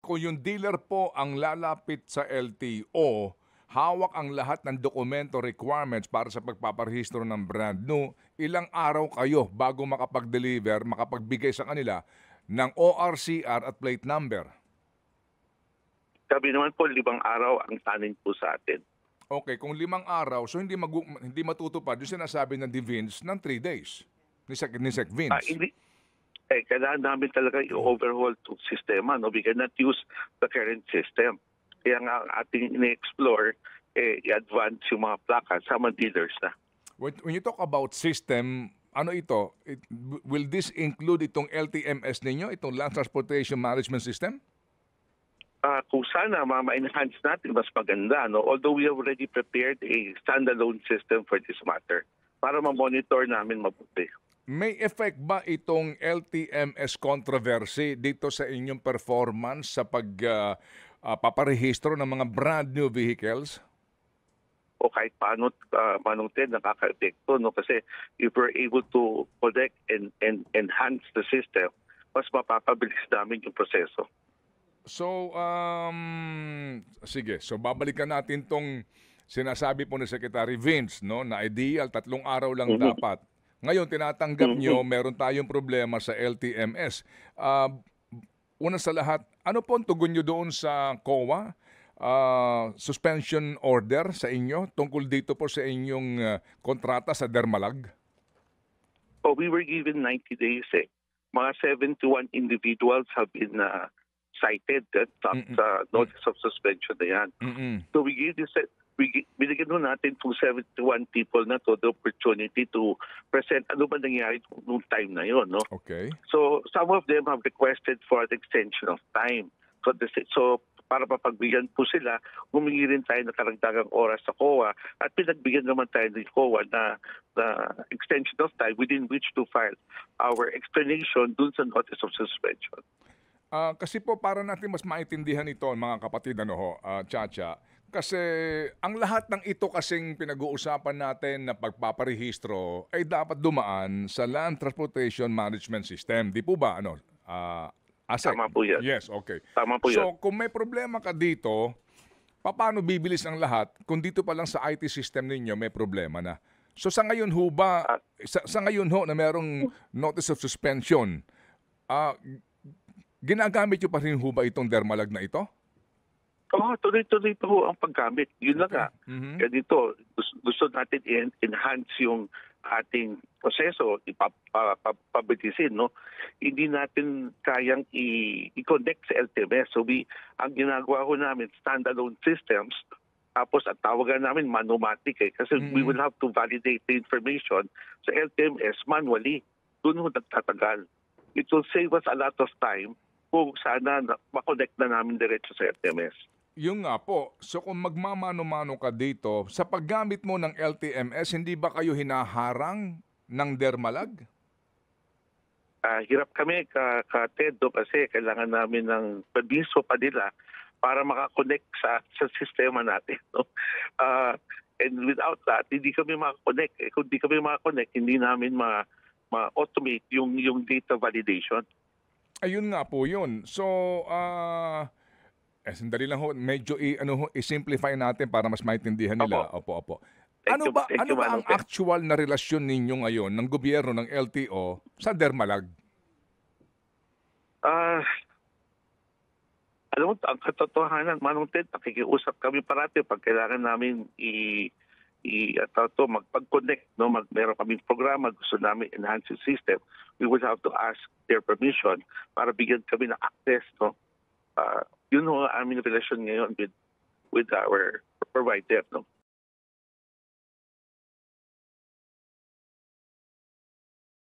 kung yung dealer po ang lalapit sa LTO, hawak ang lahat ng dokumento requirements para sa pagpaparehistro ng brand new, ilang araw kayo bago makapag-deliver, makapagbigay sa kanila ng ORCR at plate number? Sabi naman po, 5 araw ang tanin po sa atin. Okay, kung 5 araw, so hindi matutupad yung sinasabi ng Vince ng 3 days ni Sec Vince. Hindi, kailangan namin talaga i-overhaul itong sistema. No? We cannot use the current system. Kaya nga ang ating ine-explore, i-advance yung mga plaka sa mga dealers na. When you talk about system, ano ito? Will this include itong LTMS ninyo, itong Land Transportation Management System? Kung sana ma-enhance natin, mas maganda. No? Although we have already prepared a standalone system for this matter para ma-monitor namin mabuti. May effect ba itong LTMS controversy dito sa inyong performance sa paparehistro ng mga brand new vehicles? O kahit paano din nakaka-epekto. No? Kasi if we're able to collect and enhance the system, mas mapapabilis namin yung proseso. So, sige. So, babalikan natin tong sinasabi po ni Secretary Vince, no, na ideal, 3 araw lang dapat. Ngayon, tinatanggap nyo, meron tayong problema sa LTMS. Una sa lahat, ano po ang tugon nyo doon sa COA? Suspension order sa inyo tungkol dito po sa inyong kontrata sa Dermalag? We were given 90 days. Mga 71 individuals have been cited at notice of suspension na yan. So we gave this, binigyan natin itong 71 people na to the opportunity to present ano ba nangyari noong time na yon, no? Okay. So some of them have requested for an extension of time. So para mapagbigyan po sila, humingi rin tayo ng karagdagang oras sa COA at pinagbigyan naman tayo ng COA na extension of time within which to file our explanation dun sa notice of suspension. Kasi po para natin mas maintindihan ito, mga kapatid, Chacha, kasi ang lahat ng ito kasing pinag-uusapan natin na pagpaparehistro ay dapat dumaan sa Land Transportation Management System. Di po ba? ASEC? Tama po yan. Yes, okay. Tama po yan. So kung may problema ka dito, paano bibilis ang lahat kung dito pa lang sa IT system ninyo may problema na? So sa ngayon ho ba, sa ngayon ho na merong notice of suspension, ginagamit nyo pa rin ho ba itong Dermalag na ito? Tuloy-tuloy pa ho ang paggamit. Yun lang nga. Kaya dito, gusto natin i-enhance yung ating proseso, ipabilisin, no? Hindi natin kayang i-connect sa LTMS. So ang ginagawa ho namin, standalone systems, tapos at tawagan namin manumatic kasi we will have to validate the information sa LTMS manually. Doon ho nagtatagal. It will save us a lot of time kung sana makonect na namin diretso sa LTMS. Yung nga po, so kung magmamano-mano ka dito, sa paggamit mo ng LTMS, hindi ba kayo hinaharang ng Dermalag? Hirap kami, Ted, kasi kailangan namin ng permiso pa nila para makakonect sa sistema natin. No? And without that, hindi kami makakonect. Kung hindi kami makakonect, hindi namin ma-automate yung data validation. Ayun nga po yun. So, sandali lang ho, medyo i-simplify natin para mas maintindihan nila. Opo. Ano ba ang actual na relasyon ninyo ngayon ng gobyerno ng LTO sa Dermalag? Alam mo, ang katotohanan, Manong Ted, nakikiusap kami parati pag kailangan namin magpag-connect, no? Meron kaming programa, gusto namin enhance yung system, we would have to ask their permission para bigyan kami ng access, no? Yun ho ang aming relasyon ngayon with our provider, no?